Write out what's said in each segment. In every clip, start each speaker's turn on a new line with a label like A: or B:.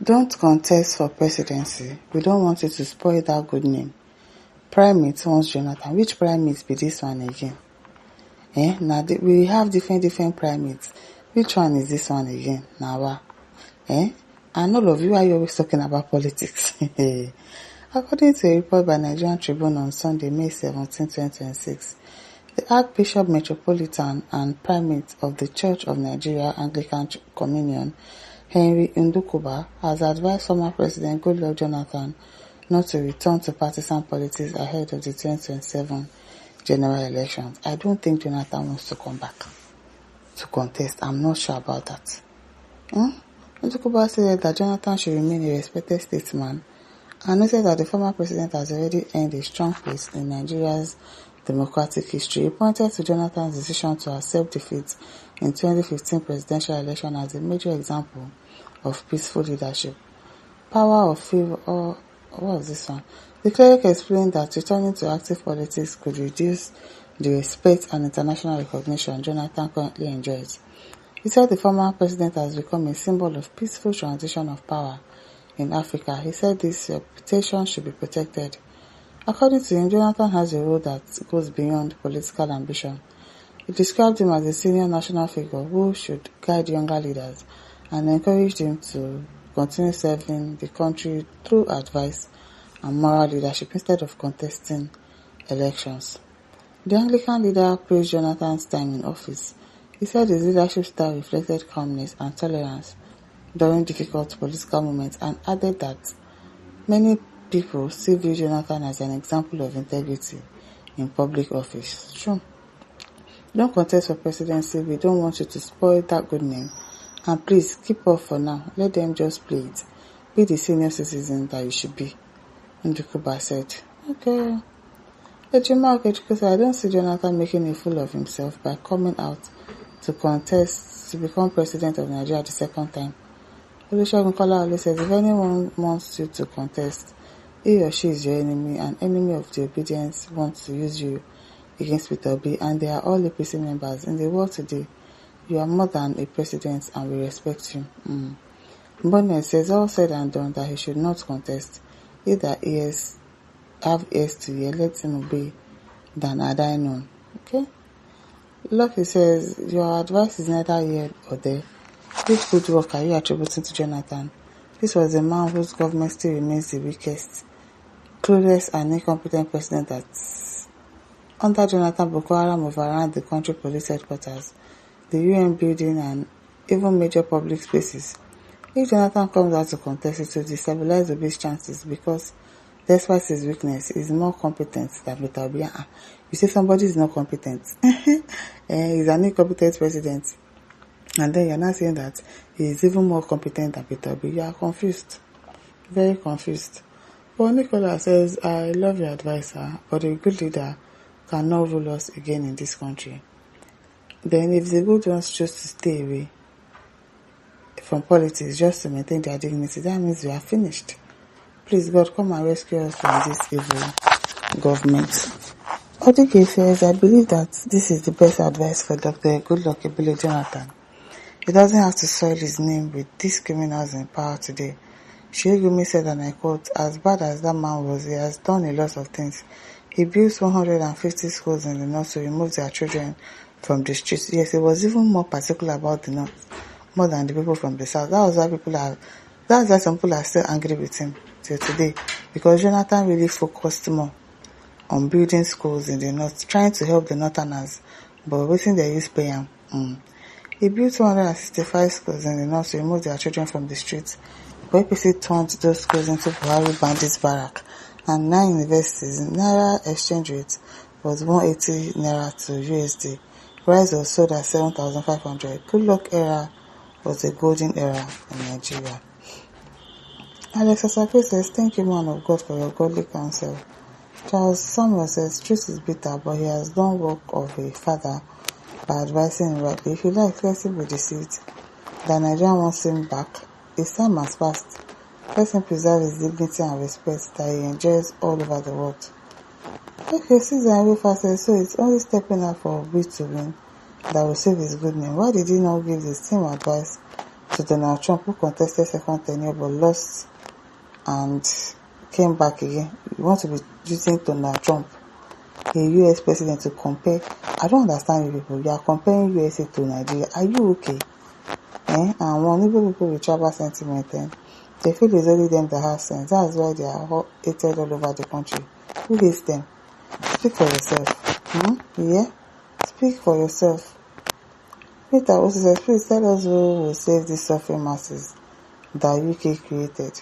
A: Don't contest for presidency. We don't want you to spoil that good name. Primate wants Jonathan. Which primate be this one again? Now we have different primates. Which one is this one again? Now, and all of you are always talking about politics. According to a report by Nigerian Tribune on Sunday, May 17, 2026, the Archbishop Metropolitan and Primate of the Church of Nigeria Anglican Communion, Henry Ndukuba, has advised former President Goodluck Jonathan not to return to partisan politics ahead of the 2027 general elections. I don't think Jonathan wants to come back to contest. I'm not sure about that. Ndukuba said that Jonathan should remain a respected statesman and noted that the former president has already earned a strong place in Nigeria's democratic history. He pointed to Jonathan's decision to accept defeat in 2015 presidential election as a major example of peaceful leadership. Power of favor, or what was this one? The cleric explained that returning to active politics could reduce the respect and international recognition Jonathan currently enjoys. He said the former president has become a symbol of peaceful transition of power in Africa. He said this reputation should be protected. According to him, Jonathan has a role that goes beyond political ambition. He described him as a senior national figure who should guide younger leaders and encouraged him to continue serving the country through advice and moral leadership instead of contesting elections. The Anglican leader praised Jonathan's time in office. He said his leadership style reflected calmness and tolerance during difficult political moments and added that many people still view Jonathan as an example of integrity in public office. True. Don't contest for presidency. We don't want you to spoil that good name. And please, keep off for now. Let them just play it. Be the senior citizen that you should be. Ndukuba said. Okay. Ejima Okechukwu said, I don't see Jonathan making a fool of himself by coming out to contest to become president of Nigeria the second time. Olusegun Kolaole says, if anyone wants you to contest, he or she is your enemy, an enemy of the obedience wants to use you against Peter Obi, and they are all APC members. In the world today, you are more than a president and we respect you. Bonnet says, all said and done, that he should not contest. Either have ears to hear, let him obey, than are die none. Okay? Lucky says, your advice is neither here or there. Which good work are you attributing to Jonathan? This was a man whose government still remains the weakest, clueless and incompetent president that under Jonathan, Boko Haram overran the country police headquarters, the UN building and even major public spaces. If Jonathan comes out to contest, it will destabilize Obi's chances because despite his weakness, he is more competent than Peter Obi. You say somebody is not competent. He's an incompetent president. And then you're not saying that he is even more competent than Peter Obi. You are confused. Very confused. But Nicola says, I love your advice, sir, but a good leader cannot rule us again in this country. Then if the good ones choose to stay away from politics just to maintain their dignity, that means we are finished. Please, God, come and rescue us from this evil government. Odike says, I believe that this is the best advice for Dr. Goodluck Ebele Jonathan. He doesn't have to soil his name with these criminals in power today. Shiegumi said, and I quote, as bad as that man was, he has done a lot of things. He built 150 schools in the north to remove their children from the streets. Yes, he was even more particular about the north, more than the people from the south. That's why some people are still angry with him till today, because Jonathan really focused more on building schools in the north, trying to help the northerners, but waiting they use pay him. He built 265 schools in the north to remove their children from the streets, but APC turned those schools into Buhari bandits barrack, and 9 universities. Naira exchange rate was 180 Naira to USD. Rice was sold at 7,500. Goodluck era was a golden era in Nigeria. Alex Asafe says, thank you, man of God, for your godly counsel. Charles Samuel says, truth is bitter, but he has done work of a father by advising him rightly. If you like, let him be deceived. The Nigerian wants him back. His time has passed. Let him preserve his dignity and respect that he enjoys all over the world. Okay, Susan Rifa says, so it's only stepping out for Obi to win that will save his good name. Why did he not give his team advice to Donald Trump, who contested second tenure but lost and came back again. You want to be using Donald Trump, a US president, to compare? I don't understand you people. You are comparing USA to Nigeria. Are you okay? And when people with tribal sentiment, they feel it's only them that have sense. That's why they are hated all over the country. Who hates them? Speak for yourself. Yeah? Speak for yourself. Peter also says, please tell us who will save these suffering masses that UK created.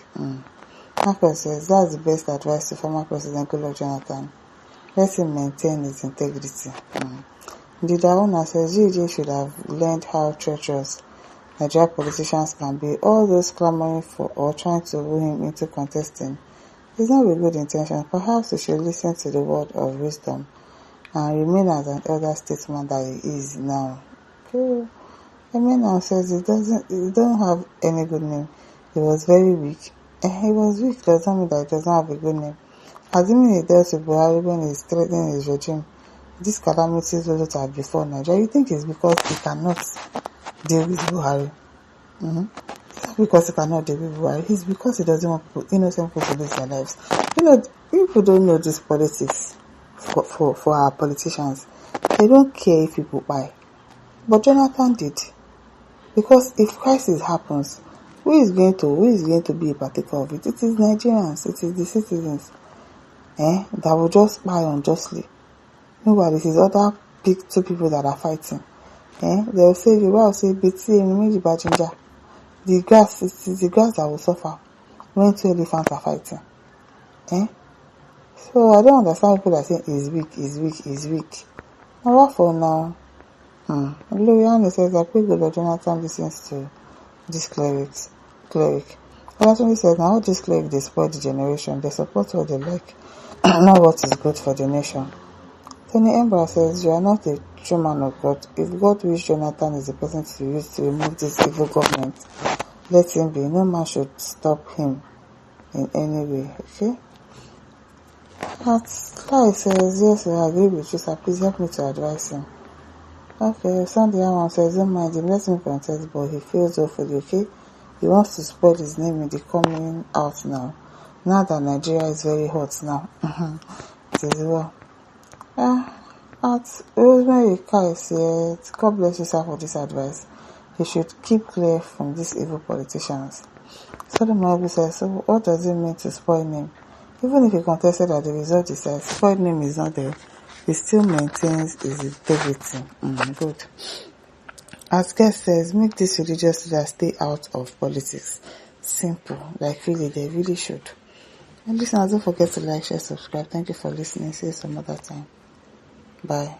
A: Marcus says, that's the best advice to former President Goodluck Jonathan. Let him maintain his integrity. Didaona says, GJ should have learned how treacherous Nigerian politicians can be. All those clamoring for or trying to woo him into contesting is not with good intention. Perhaps he should listen to the word of wisdom and remain as an elder statesman that he is now. Okay. Now says he don't have any good name. He was very weak. He was weak doesn't mean that he doesn't have a good name. Assuming he dealt with Buhari when he's threatening his regime, these calamities will not have before Nigeria. You think it's because he cannot deal with Buhari? It's not because he cannot deal with Buhari. It's because he doesn't want innocent people to lose their lives. People don't know this politics for our politicians. They don't care if people buy. But Jonathan did. Because if crisis happens, who is going to be a partaker of it? It is Nigerians, it is the citizens that will just buy unjustly. Meanwhile, it is other two people that are fighting. They will say, the grass, it is the grass that will suffer when two elephants are fighting. So I don't understand people that say is weak. Now what for now? Loriane says that Goodluck Jonathan listens to this cleric. Olasuni says, now all this cleric, they spoil the generation. They support what they like, not what is good for the nation. Tony Embra says, you are not a true man of God. If God wishes Jonathan is the person to use to remove this evil government, let him be. No man should stop him in any way. Okay? Sky says, yes, I agree with you, sir. Please help me to advise him. Okay, Sunday Awan says, don't mind him, let him contest, but he feels awfully, okay? He wants to spoil his name in the coming out now. Now that Nigeria is very hot now. It is well. At Rosemary Kai said, God bless you, sir, for this advice. He should keep clear from these evil politicians. Solomon says, so what does it mean to spoil name? Even if he contested at the result, he says, spoiled name is not there. He still maintains his integrity. Good. As guest says, make this religious leader stay out of politics. Simple. Like really, they really should. And listeners, don't forget to like, share, subscribe. Thank you for listening. See you some other time. Bye.